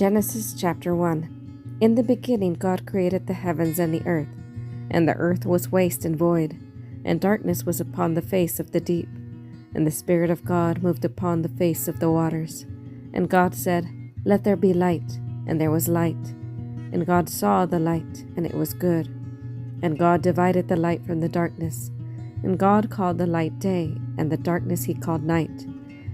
Genesis chapter 1. In the beginning God created the heavens and the earth was waste and void, and darkness was upon the face of the deep, and the Spirit of God moved upon the face of the waters. And God said, Let there be light, and there was light. And God saw the light, and it was good. And God divided the light from the darkness. And God called the light day, and the darkness he called night.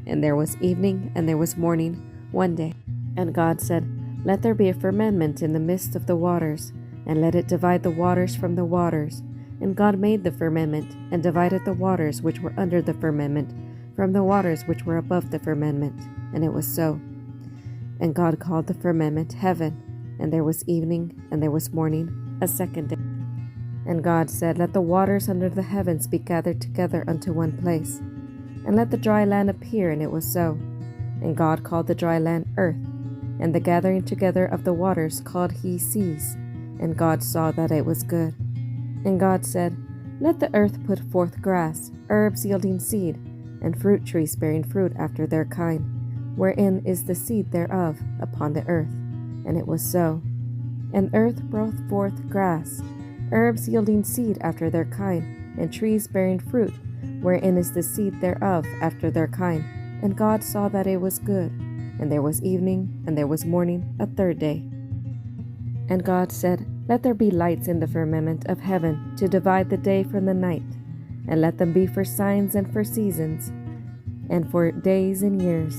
And there was evening, and there was morning, one day. And God said, Let there be a firmament in the midst of the waters, and let it divide the waters from the waters. And God made the firmament, and divided the waters which were under the firmament from the waters which were above the firmament. And it was so. And God called the firmament heaven. And there was evening, and there was morning, a second day. And God said, Let the waters under the heavens be gathered together unto one place, and let the dry land appear. And it was so. And God called the dry land earth, and the gathering together of the waters called he seas. And God saw that it was good. And God said, Let the earth put forth grass, herbs yielding seed, and fruit trees bearing fruit after their kind, wherein is the seed thereof, upon the earth. And it was so. And earth brought forth grass, herbs yielding seed after their kind, and trees bearing fruit, wherein is the seed thereof after their kind. And God saw that it was good. And there was evening, and there was morning, a third day. And God said, Let there be lights in the firmament of heaven, to divide the day from the night, and let them be for signs and for seasons, and for days and years,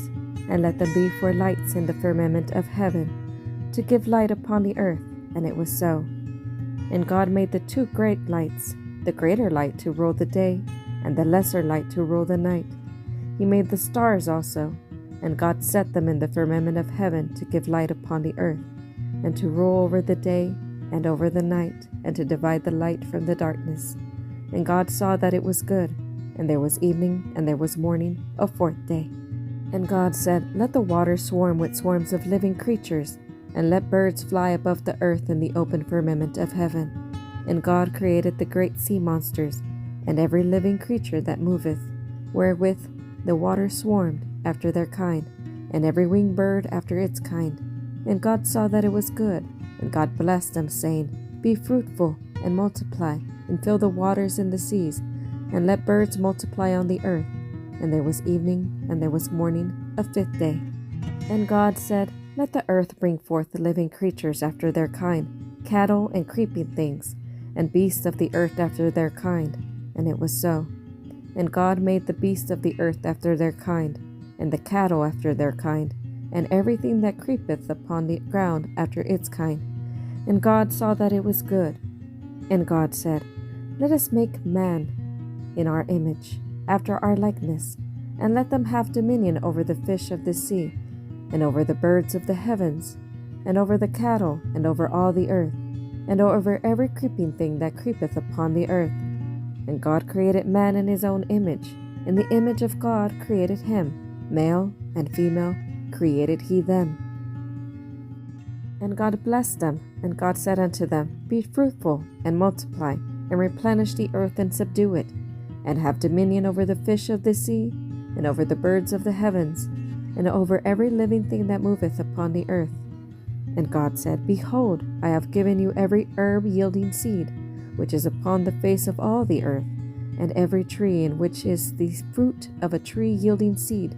and let them be for lights in the firmament of heaven, to give light upon the earth. And it was so. And God made the two great lights, the greater light to rule the day, and the lesser light to rule the night. He made the stars also, and God set them in the firmament of heaven to give light upon the earth, and to rule over the day and over the night, and to divide the light from the darkness. And God saw that it was good. And there was evening, and there was morning, a fourth day. And God said, Let the waters swarm with swarms of living creatures, and let birds fly above the earth in the open firmament of heaven. And God created the great sea monsters, and every living creature that moveth, wherewith the waters swarmed after their kind, and every winged bird after its kind. And God saw that it was good. And God blessed them, saying, Be fruitful, and multiply, and fill the waters in the seas, and let birds multiply on the earth. And there was evening, and there was morning, a fifth day. And God said, Let the earth bring forth the living creatures after their kind, cattle and creeping things, and beasts of the earth after their kind. And it was so. And God made the beasts of the earth after their kind, and the cattle after their kind, and everything that creepeth upon the ground after its kind. And God saw that it was good. And God said, Let us make man in our image, after our likeness, and let them have dominion over the fish of the sea, and over the birds of the heavens, and over the cattle, and over all the earth, and over every creeping thing that creepeth upon the earth. And God created man in his own image. In the image of God created him, male and female created he them. And God blessed them, and God said unto them, Be fruitful, and multiply, and replenish the earth, and subdue it, and have dominion over the fish of the sea, and over the birds of the heavens, and over every living thing that moveth upon the earth. And God said, Behold, I have given you every herb yielding seed, which is upon the face of all the earth, and every tree in which is the fruit of a tree yielding seed.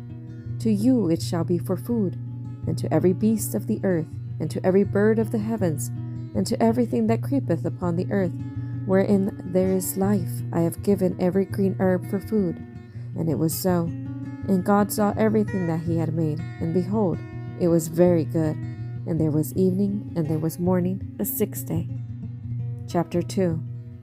To you it shall be for food, and to every beast of the earth, and to every bird of the heavens, and to everything that creepeth upon the earth, wherein there is life, I have given every green herb for food. And it was so. And God saw everything that he had made, and behold, it was very good. And there was evening, and there was morning, a sixth day. Chapter 2.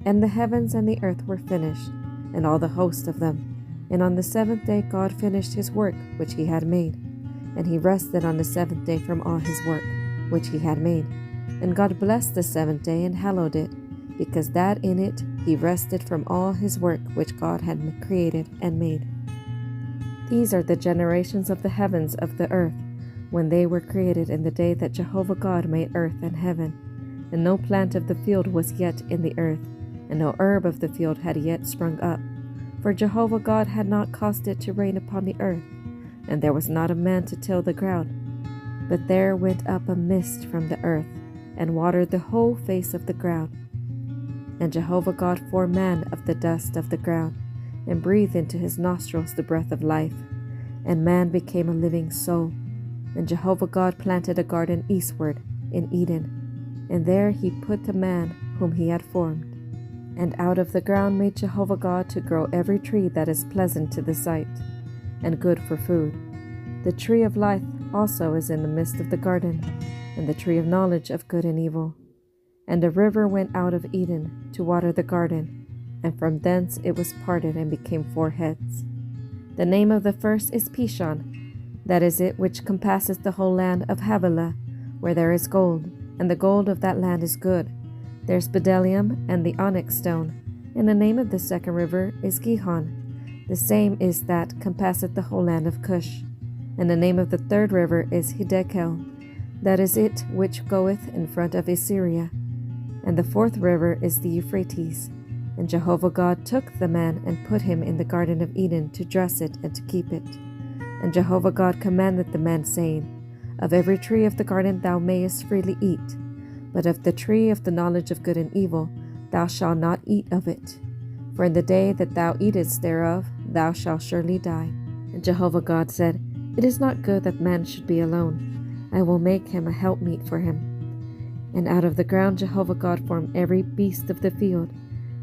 And the heavens and the earth were finished, and all the host of them. And on the seventh day God finished his work which he had made. And he rested on the seventh day from all his work which he had made. And God blessed the seventh day, and hallowed it, because that in it he rested from all his work which God had created and made. These are the generations of the heavens of the earth, when they were created in the day that Jehovah God made earth and heaven. And no plant of the field was yet in the earth, and no herb of the field had yet sprung up, for Jehovah God had not caused it to rain upon the earth, and there was not a man to till the ground. But there went up a mist from the earth, and watered the whole face of the ground. And Jehovah God formed man of the dust of the ground, and breathed into his nostrils the breath of life, and man became a living soul. And Jehovah God planted a garden eastward in Eden, and there he put the man whom he had formed. And out of the ground made Jehovah God to grow every tree that is pleasant to the sight, and good for food. The tree of life also is in the midst of the garden, and the tree of knowledge of good and evil. And a river went out of Eden to water the garden, and from thence it was parted and became 4 heads. The name of the first is Pishon, that is it which compasseth the whole land of Havilah, where there is gold, and the gold of that land is good. There is bdellium and the onyx stone. And the name of the second river is Gihon, the same is that compasseth the whole land of Cush. And the name of the third river is Hiddekel, that is it which goeth in front of Assyria. And the fourth river is the Euphrates. And Jehovah God took the man and put him in the garden of Eden to dress it and to keep it. And Jehovah God commanded the man, saying, Of every tree of the garden thou mayest freely eat, but of the tree of the knowledge of good and evil thou shalt not eat of it. For in the day that thou eatest thereof thou shalt surely die. And Jehovah God said, It is not good that man should be alone. I will make him a helpmeet for him. And out of the ground Jehovah God formed every beast of the field,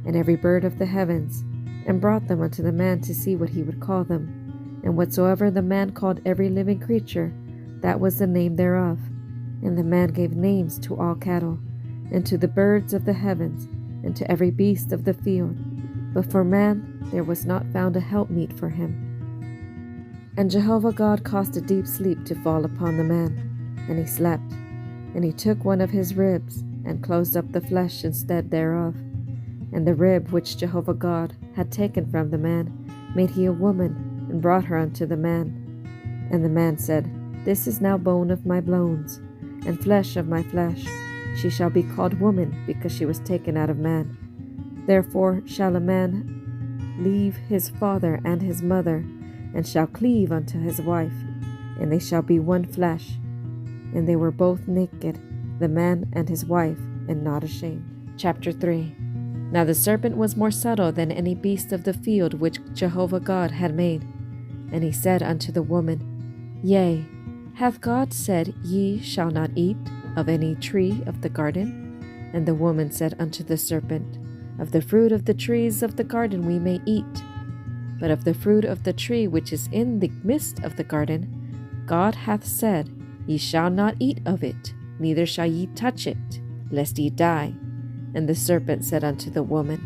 and every bird of the heavens, and brought them unto the man to see what he would call them. And whatsoever the man called every living creature, that was the name thereof. And the man gave names to all cattle, and to the birds of the heavens, and to every beast of the field. But for man there was not found a helpmeet for him. And Jehovah God caused a deep sleep to fall upon the man, and he slept. And he took one of his ribs, and closed up the flesh instead thereof. And the rib which Jehovah God had taken from the man made he a woman, and brought her unto the man. And the man said, This is now bone of my bones, and flesh of my flesh. She shall be called woman, because she was taken out of man. Therefore shall a man leave his father and his mother, and shall cleave unto his wife, and they shall be one flesh. And they were both naked, the man and his wife, and not ashamed. Chapter 3. Now the serpent was more subtle than any beast of the field which Jehovah God had made. And he said unto the woman, Yea, hath God said, Ye shall not eat of any tree of the garden? And the woman said unto the serpent, Of the fruit of the trees of the garden we may eat. But of the fruit of the tree which is in the midst of the garden, God hath said, Ye shall not eat of it, neither shall ye touch it, lest ye die. And the serpent said unto the woman,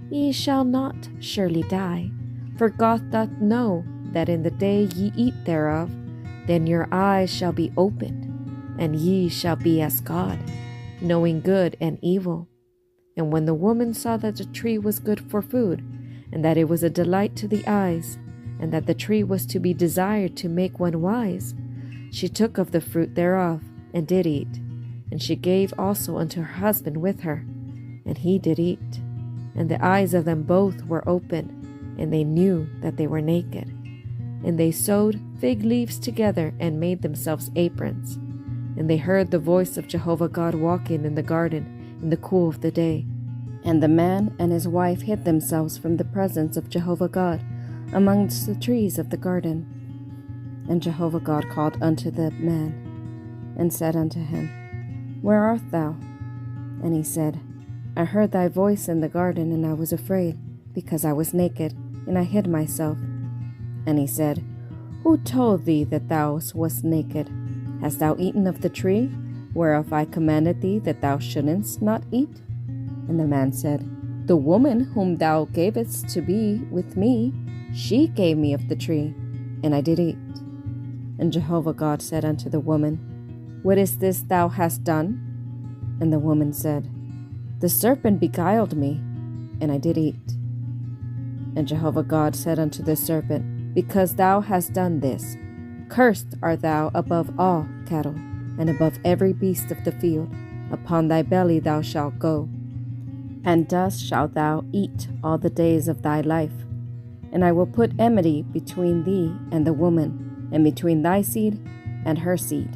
Ye shall not surely die, for God doth know that in the day ye eat thereof, then your eyes shall be opened, and ye shall be as God, knowing good and evil. And when the woman saw that the tree was good for food, and that it was a delight to the eyes, and that the tree was to be desired to make one wise, she took of the fruit thereof, and did eat. And she gave also unto her husband with her, and he did eat. And the eyes of them both were open, and they knew that they were naked. And they sewed fig leaves together, and made themselves aprons. And they heard the voice of Jehovah God walking in the garden in the cool of the day. And the man and his wife hid themselves from the presence of Jehovah God amongst the trees of the garden. And Jehovah God called unto the man, and said unto him, Where art thou? And he said, I heard thy voice in the garden, and I was afraid, because I was naked, and I hid myself. And he said, Who told thee that thou wast naked? Hast thou eaten of the tree, whereof I commanded thee that thou shouldest not eat? And the man said, The woman whom thou gavest to be with me, she gave me of the tree, and I did eat. And Jehovah God said unto the woman, What is this thou hast done? And the woman said, The serpent beguiled me, and I did eat. And Jehovah God said unto the serpent, Because thou hast done this, cursed art thou above all cattle, and above every beast of the field. Upon thy belly thou shalt go, and dust shalt thou eat all the days of thy life. And I will put enmity between thee and the woman, and between thy seed and her seed,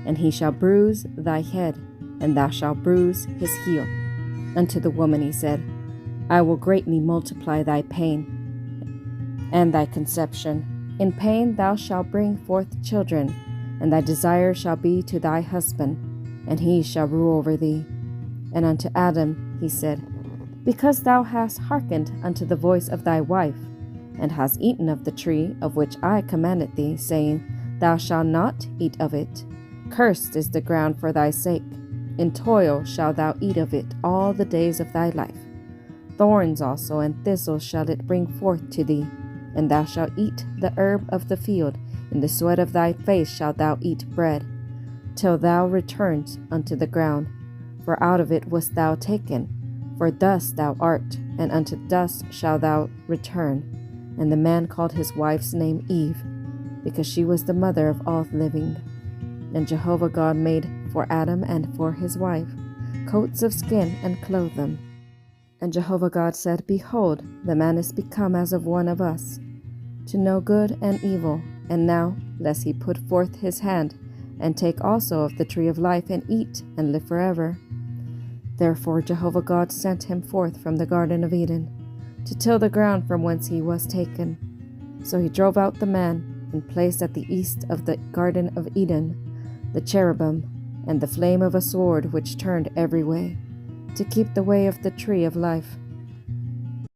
and he shall bruise thy head, and thou shalt bruise his heel. Unto the woman he said, I will greatly multiply thy pain and thy conception. In pain thou shalt bring forth children, and thy desire shall be to thy husband, and he shall rule over thee. And unto Adam he said, Because thou hast hearkened unto the voice of thy wife, and hast eaten of the tree of which I commanded thee, saying, Thou shalt not eat of it. Cursed is the ground for thy sake. In toil shalt thou eat of it all the days of thy life. Thorns also and thistles shall it bring forth to thee, and thou shalt eat the herb of the field. In the sweat of thy face shalt thou eat bread, till thou returns unto the ground. For out of it wast thou taken, for dust thou art, and unto dust shalt thou return. And the man called his wife's name Eve, because she was the mother of all living. And Jehovah God made for Adam and for his wife coats of skin, and clothed them. And Jehovah God said, Behold, the man is become as of one of us, to know good and evil. And now, lest he put forth his hand, and take also of the tree of life, and eat, and live forever. Therefore Jehovah God sent him forth from the Garden of Eden, to till the ground from whence he was taken. So he drove out the man, and placed at the east of the Garden of Eden the cherubim, and the flame of a sword which turned every way, to keep the way of the tree of life.